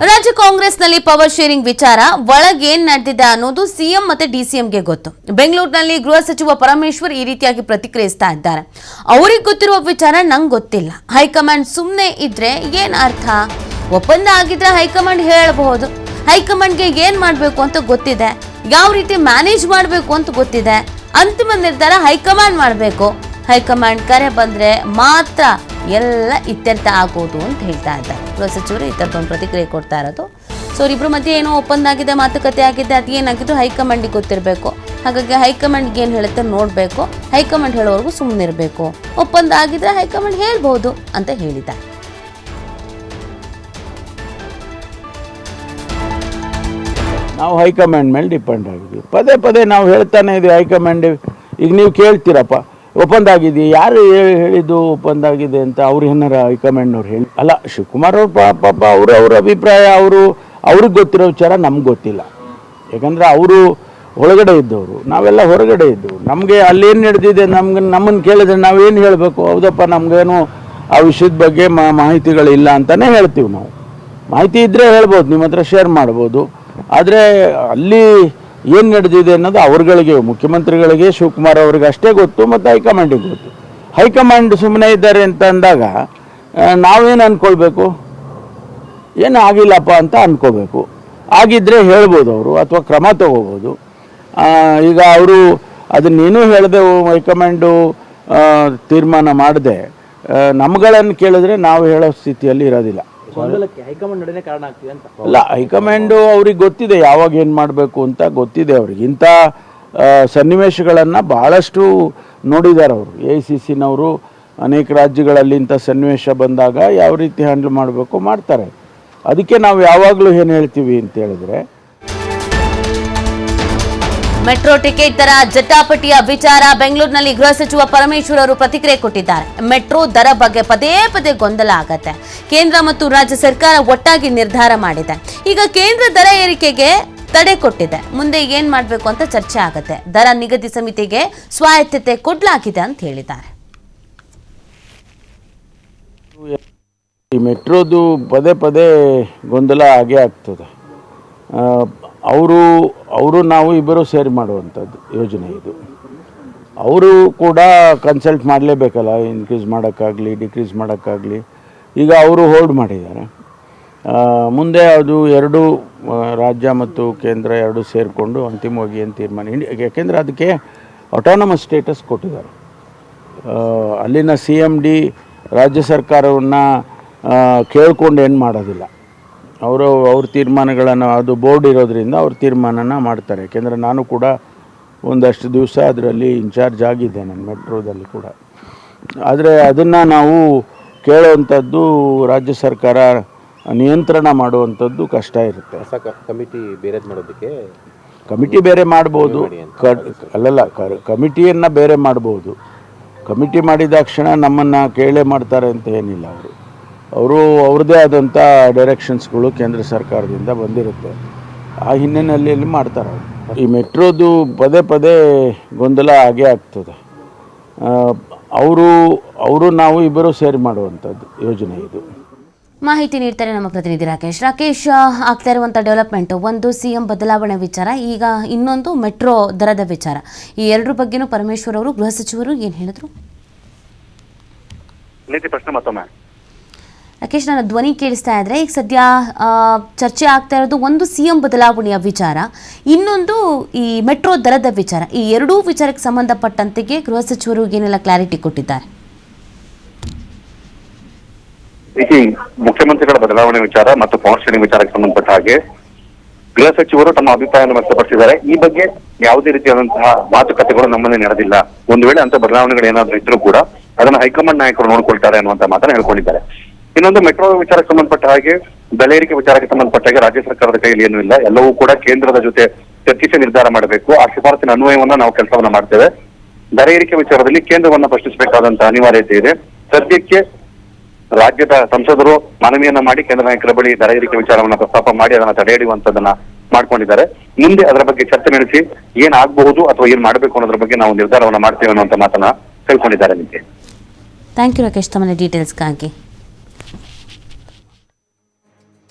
ರಾಜ್ಯ ಕಾಂಗ್ರೆಸ್ನಲ್ಲಿ power sharing ವಿಚಾರ ಒಳಗೇನ್ ನಡೆದಿದೆ ಅನ್ನೋದು ಸಿಎಂ ಮತ್ತೆ ಡಿಸಿಎಂಗೆ ಗೊತ್ತು. ಬೆಂಗಳೂರಿನಲ್ಲಿ ಗೃಹ ಸಚಿವ ಪರಮೇಶ್ವರ್ ಈ ರೀತಿಯಾಗಿ ಪ್ರತಿಕ್ರಿಯಿಸ್ತಾ ಇದ್ದಾರೆ. ಅವರಿಗೆ ಗೊತ್ತಿರುವ ವಿಚಾರ ನಂಗೆ ಗೊತ್ತಿಲ್ಲ. ಹೈಕಮಾಂಡ್ ಸುಮ್ಮನೆ ಇದ್ರೆ ಏನ್ ಅರ್ಥ? ಒಪ್ಪಂದ ಆಗಿದ್ರೆ ಹೈಕಮಾಂಡ್ ಹೇಳಬಹುದು. ಹೈಕಮಾಂಡ್ಗೆ ಏನ್ ಮಾಡಬೇಕು ಅಂತ ಗೊತ್ತಿದೆ, ಯಾವ ರೀತಿ ಮ್ಯಾನೇಜ್ ಮಾಡಬೇಕು ಅಂತ ಗೊತ್ತಿದೆ. ಅಂತಿಮ ನಿರ್ಧಾರ ಹೈಕಮಾಂಡ್ ಮಾಡಬೇಕು. ಹೈಕಮಾಂಡ್ ಕರೆ ಬಂದ್ರೆ ಮಾತ್ರ ಎಲ್ಲ ಇತ್ಯರ್ಥ ಆಗೋದು ಅಂತ ಹೇಳ್ತಾ ಇದ್ದಾರೆ ಗೃಹ ಸಚಿವರು. ಇತ್ತರದೊಂದು ಪ್ರತಿಕ್ರಿಯೆ ಕೊಡ್ತಾ ಇರೋದು. ಸೊ ಇಬ್ಬರ ಮಧ್ಯೆ ಏನೋ ಒಪ್ಪಂದ ಆಗಿದೆ, ಮಾತುಕತೆ ಆಗಿದೆ, ಅದು ಏನಾಗಿದ್ದು ಹೈಕಮಾಂಡಿಗೆ ಗೊತ್ತಿರಬೇಕು. ಹಾಗಾಗಿ ಹೈಕಮಾಂಡ್ಗೆ ಏನು ಹೇಳುತ್ತೆ ನೋಡಬೇಕು. ಹೈಕಮಾಂಡ್ ಹೇಳೋವರೆಗೂ ಸುಮ್ಮನಿರಬೇಕು. ಒಪ್ಪಂದ ಆಗಿದ್ರೆ ಹೈಕಮಾಂಡ್ ಹೇಳ್ಬೋದು ಅಂತ ಹೇಳಿದ್ದಾರೆ. ನಾವು ಹೈಕಮಾಂಡ್ ಮೇಲೆ ಡಿಪೆಂಡ್ ಆಗಿದ್ದೀವಿ. ಪದೇ ಪದೇ ನಾವು ಹೇಳ್ತಾನೆ ಇದ್ದೀವಿ ಹೈಕಮಾಂಡ್. ಈಗ ನೀವು ಕೇಳ್ತೀರಪ್ಪ ಒಪ್ಪಂದ ಆಗಿದೆಯಾ, ಯಾರು ಹೇಳಿದ್ದು ಒಪ್ಪಂದ ಆಗಿದೆ ಅಂತ? ಅವ್ರು ಏನಾರ ಹೈಕಮಾಂಡ್ನವ್ರು ಹೇಳಿ ಅಲ್ಲ. ಶಿವಕುಮಾರ್ ಅವ್ರ ಪಾಪ ಅವ್ರ ಅಭಿಪ್ರಾಯ, ಅವ್ರಿಗೆ ಗೊತ್ತಿರೋ ವಿಚಾರ ನಮ್ಗೆ ಗೊತ್ತಿಲ್ಲ. ಯಾಕಂದರೆ ಅವರು ಒಳಗಡೆ ಇದ್ದವರು, ನಾವೆಲ್ಲ ಹೊರಗಡೆ ಇದ್ದವು. ನಮಗೆ ಅಲ್ಲೇನು ನಡೆದಿದೆ ನಮ್ಮನ್ನು ಕೇಳಿದ್ರೆ ನಾವೇನು ಹೇಳಬೇಕು? ಹೌದಪ್ಪ ನಮಗೇನು ಆ ವಿಷಯದ ಬಗ್ಗೆ ಮಾಹಿತಿಗಳಿಲ್ಲ ಅಂತಲೇ ಹೇಳ್ತೀವಿ ನಾವು. ಮಾಹಿತಿ ಇದ್ದರೆ ಹೇಳ್ಬೋದು, ನಿಮ್ಮ ಹತ್ರ ಶೇರ್ ಮಾಡ್ಬೋದು. ಆದರೆ ಅಲ್ಲಿ ಏನು ನಡೆದಿದೆ ಅನ್ನೋದು ಅವ್ರಗಳಿಗೆ, ಮುಖ್ಯಮಂತ್ರಿಗಳಿಗೆ, ಶಿವಕುಮಾರ್ ಅವ್ರಿಗೆ ಅಷ್ಟೇ ಗೊತ್ತು ಮತ್ತು ಹೈಕಮಾಂಡಿಗೆ ಗೊತ್ತು. ಹೈಕಮಾಂಡ್ ಸುಮ್ಮನೆ ಇದ್ದಾರೆ ಅಂತ ಅಂದಾಗ ನಾವೇನು ಅಂದ್ಕೊಳ್ಬೇಕು? ಏನು ಆಗಿಲ್ಲಪ್ಪ ಅಂತ ಅಂದ್ಕೋಬೇಕು. ಆಗಿದ್ದರೆ ಹೇಳ್ಬೋದು ಅವರು, ಅಥವಾ ಕ್ರಮ ತಗೋಬೋದು. ಈಗ ಅವರು ಅದನ್ನೇನು ಹೇಳಿದೆ, ಹೈಕಮಾಂಡು ತೀರ್ಮಾನ ಮಾಡದೆ ನಮ್ಗಳನ್ನು ಕೇಳಿದ್ರೆ ನಾವು ಹೇಳೋ ಸ್ಥಿತಿಯಲ್ಲಿ ಇರೋದಿಲ್ಲ. ಹೈಕಮಾಂಡ್ ನಡೆನೇ ಕಾರಣ ಆಗ್ತಿದೆ ಅಂತ ಅಲ್ಲ, ಹೈಕಮಾಂಡು ಅವ್ರಿಗೆ ಗೊತ್ತಿದೆ ಯಾವಾಗ ಏನು ಮಾಡಬೇಕು ಅಂತ ಗೊತ್ತಿದೆ ಅವ್ರಿಗೆ. ಇಂಥ ಸನ್ನಿವೇಶಗಳನ್ನು ಭಾಳಷ್ಟು ನೋಡಿದ್ದಾರೆ ಅವರು. AICCನವರು ಅನೇಕ ರಾಜ್ಯಗಳಲ್ಲಿ ಇಂಥ ಸನ್ನಿವೇಶ ಬಂದಾಗ ಯಾವ ರೀತಿ ಹ್ಯಾಂಡಲ್ ಮಾಡಬೇಕು ಮಾಡ್ತಾರೆ. ಅದಕ್ಕೆ ನಾವು ಯಾವಾಗಲೂ ಏನು ಹೇಳ್ತೀವಿ ಅಂತ ಹೇಳಿದ್ರೆ, ಮೆಟ್ರೋ ಟಿಕೆಟ್ ದರ ಜಟಾಪಟಿಯ ವಿಚಾರ ಬೆಂಗಳೂರಿನಲ್ಲಿ ಗೃಹ ಸಚಿವ ಪರಮೇಶ್ವರ್ ಅವರು ಪ್ರತಿಕ್ರಿಯೆ ಕೊಟ್ಟಿದ್ದಾರೆ. ಮೆಟ್ರೋ ದರ ಬಗ್ಗೆ ಪದೇ ಪದೇ ಗೊಂದಲ ಆಗತ್ತೆ. ಕೇಂದ್ರ ಮತ್ತು ರಾಜ್ಯ ಸರ್ಕಾರ ಒಟ್ಟಾಗಿ ನಿರ್ಧಾರ ಮಾಡಿದೆ. ಈಗ ಕೇಂದ್ರ ದರ ಏರಿಕೆಗೆ ತಡೆ ಕೊಟ್ಟಿದೆ. ಮುಂದೆ ಏನ್ ಮಾಡಬೇಕು ಅಂತ ಚರ್ಚೆ ಆಗತ್ತೆ. ದರ ನಿಗದಿ ಸಮಿತಿಗೆ ಸ್ವಾಯತ್ತತೆ ಕೊಡಲಾಗಿದೆ ಅಂತ ಹೇಳಿದ್ದಾರೆ. ಈ ಮೆಟ್ರೋದು ಪದೇ ಪದೇ ಗೊಂದಲ ಆಗೇ ಆಗ್ತದೆ. ಅವರು ನಾವು ಇಬ್ಬರು ಸೇರಿ ಮಾಡುವಂಥದ್ದು ಯೋಜನೆ ಇದು. ಅವರು ಕೂಡ ಕನ್ಸಲ್ಟ್ ಮಾಡಲೇಬೇಕಲ್ಲ, ಇನ್ಕ್ರೀಸ್ ಮಾಡೋಕ್ಕಾಗಲಿ ಡಿಕ್ರೀಸ್ ಮಾಡೋಕ್ಕಾಗಲಿ. ಈಗ ಅವರು ಹೋಲ್ಡ್ ಮಾಡಿದ್ದಾರೆ. ಮುಂದೆ ಅದು ಎರಡು ರಾಜ್ಯ ಮತ್ತು ಕೇಂದ್ರ ಎರಡು ಸೇರಿಕೊಂಡು ಅಂತಿಮವಾಗಿ ಏನು ತೀರ್ಮಾನ, ಯಾಕೆಂದರೆ ಅದಕ್ಕೆ ಆಟೋನಮಸ್ ಸ್ಟೇಟಸ್ ಕೊಟ್ಟಿದ್ದಾರೆ. ಅಲ್ಲಿನ CMD ರಾಜ್ಯ ಸರ್ಕಾರವನ್ನು ಕೇಳ್ಕೊಂಡು ಏನು ಮಾಡೋದಿಲ್ಲ. ಅವ್ರ ತೀರ್ಮಾನಗಳನ್ನು, ಅದು ಬೋರ್ಡ್ ಇರೋದ್ರಿಂದ ಅವ್ರ ತೀರ್ಮಾನನ ಮಾಡ್ತಾರೆ. ಯಾಕೆಂದರೆ ನಾನು ಕೂಡ ಒಂದಷ್ಟು ದಿವಸ ಅದರಲ್ಲಿ ಇನ್ಚಾರ್ಜ್ ಆಗಿದ್ದೆ ನಾನು ಮೆಟ್ರೋದಲ್ಲಿ ಕೂಡ. ಆದರೆ ಅದನ್ನು ನಾವು ಕೇಳುವಂಥದ್ದು, ರಾಜ್ಯ ಸರ್ಕಾರ ನಿಯಂತ್ರಣ ಮಾಡುವಂಥದ್ದು ಕಷ್ಟ ಇರುತ್ತೆ. ಕಮಿಟಿ ಬೇರೆ ಮಾಡ್ಬೋದು, ಕಮಿಟಿಯನ್ನು ಬೇರೆ ಮಾಡ್ಬೋದು. ಕಮಿಟಿ ಮಾಡಿದ ತಕ್ಷಣ ನಮ್ಮನ್ನು ಕೇಳೇ ಮಾಡ್ತಾರೆ ಅಂತ ಏನಿಲ್ಲ. ಅವರು ಅವ್ರದ್ದೇ ಆದಂಥ ಡೈರೆಕ್ಷನ್ಸ್ಗಳು ಕೇಂದ್ರ ಸರ್ಕಾರದಿಂದ ಬಂದಿರುತ್ತೆ. ಆ ಹಿನ್ನೆಲೆಯಲ್ಲಿ ಮಾಡ್ತಾರೆ. ಈ ಮೆಟ್ರೋದು ಪದೇ ಪದೇ ಗೊಂದಲ ಆಗೇ ಆಗ್ತದೆ. ಅವರು ನಾವು ಇಬ್ಬರು ಸೇರಿ ಮಾಡುವಂಥದ್ದು ಯೋಜನೆ ಇದು. ಮಾಹಿತಿ ನೀಡ್ತಾರೆ ನಮ್ಮ ಪ್ರತಿನಿಧಿ ರಾಕೇಶ್. ಆಗ್ತಾ ಇರುವಂಥ ಡೆವಲಪ್ಮೆಂಟ್, ಒಂದು CM ಬದಲಾವಣೆ ವಿಚಾರ, ಈಗ ಇನ್ನೊಂದು ಮೆಟ್ರೋ ದರದ ವಿಚಾರ. ಈ ಎರಡರ ಬಗ್ಗೆನೂ ಪರಮೇಶ್ವರ್ ಅವರು, ಗೃಹ ಸಚಿವರು ಏನು ಹೇಳಿದ್ರು? ಪ್ರಶ್ನೆ ಮತ್ತೊಮ್ಮೆ ರಾಕೇಶ್, ನನ್ನ ಧ್ವನಿ ಕೇಳಿಸ್ತಾ ಇದ್ರೆ ಈಗ ಸದ್ಯ ಚರ್ಚೆ ಆಗ್ತಾ ಇರೋದು ಒಂದು CM ಬದಲಾವಣೆಯ ವಿಚಾರ, ಇನ್ನೊಂದು ಈ ಮೆಟ್ರೋ ದರದ ವಿಚಾರ. ಈ ಎರಡೂ ವಿಚಾರಕ್ಕೆ ಸಂಬಂಧಪಟ್ಟಂತೆಗೆ ಗೃಹ ಸಚಿವರು ಏನೆಲ್ಲ ಕ್ಲಾರಿಟಿ ಕೊಟ್ಟಿದ್ದಾರೆ? ಈ ಮುಖ್ಯಮಂತ್ರಿಗಳ ಬದಲಾವಣೆ ವಿಚಾರ ಮತ್ತು ಪವರ್ ಶೇರಿಂಗ್ ವಿಚಾರಕ್ಕೆ ಸಂಬಂಧಪಟ್ಟ ಹಾಗೆ ಗೃಹ ಸಚಿವರು ತಮ್ಮ ಅಭಿಪ್ರಾಯವನ್ನು ವ್ಯಕ್ತಪಡಿಸಿದ್ದಾರೆ. ಈ ಬಗ್ಗೆ ಯಾವುದೇ ರೀತಿಯಾದಂತಹ ಮಾತುಕತೆಗಳು ನಮ್ಮಲ್ಲಿ ನಡೆದಿಲ್ಲ. ಒಂದು ವೇಳೆ ಅಂತ ಬದಲಾವಣೆಗಳು ಏನಾದರೂ ಇದ್ರೂ ಕೂಡ ಅದನ್ನು ಹೈಕಮಾಂಡ್ ನಾಯಕರು ನೋಡ್ಕೊಳ್ತಾರೆ ಅನ್ನುವಂತ ಮಾತನ್ನು ಹೇಳ್ಕೊಂಡಿದ್ದಾರೆ. ಇನ್ನೊಂದು ಮೆಟ್ರೋ ವಿಚಾರಕ್ಕೆ ಸಂಬಂಧಪಟ್ಟ ಹಾಗೆ, ಬೆಲೆ ಏರಿಕೆ ವಿಚಾರಕ್ಕೆ ಸಂಬಂಧಪಟ್ಟ ಹಾಗೆ ರಾಜ್ಯ ಸರ್ಕಾರದ ಕೈಯಲ್ಲಿ ಏನೂ ಇಲ್ಲ. ಎಲ್ಲವೂ ಕೂಡ ಕೇಂದ್ರದ ಜೊತೆ ಚರ್ಚಿಸಿ ನಿರ್ಧಾರ ಮಾಡಬೇಕು. ಆ ಶಿಫಾರಸಿನ ಅನ್ವಯವನ್ನ ನಾವು ಕೆಲಸವನ್ನ ಮಾಡ್ತೇವೆ. ದರ ಏರಿಕೆ ವಿಚಾರದಲ್ಲಿ ಕೇಂದ್ರವನ್ನ ಪ್ರಶ್ನಿಸಬೇಕಾದಂತಹ ಅನಿವಾರ್ಯತೆ ಇದೆ. ಸದ್ಯಕ್ಕೆ ರಾಜ್ಯದ ಸಂಸದರು ಮನವಿಯನ್ನ ಮಾಡಿ ಕೇಂದ್ರ ನಾಯಕರ ಬಳಿ ದರ ಏರಿಕೆ ವಿಚಾರವನ್ನ ಪ್ರಸ್ತಾಪ ಮಾಡಿ ಅದನ್ನ ತಡೆ ಹಿಡಿಯುವಂತದನ್ನ ಮಾಡ್ಕೊಂಡಿದ್ದಾರೆ. ಮುಂದೆ ಅದರ ಬಗ್ಗೆ ಚರ್ಚೆ ನಡೆಸಿ ಏನಾಗಬಹುದು ಅಥವಾ ಏನ್ ಮಾಡಬೇಕು ಅನ್ನೋದ್ರ ಬಗ್ಗೆ ನಾವು ನಿರ್ಧಾರವನ್ನ ಮಾಡ್ತೇವೆ ಅನ್ನುವಂತ ಮಾತನ್ನ ಹೇಳ್ಕೊಂಡಿದ್ದಾರೆ. ಥ್ಯಾಂಕ್ ಯು ರಾಕೇಶ್, ತಮ್ಮ ಡೀಟೇಲ್ಸ್ಗಾಗಿ.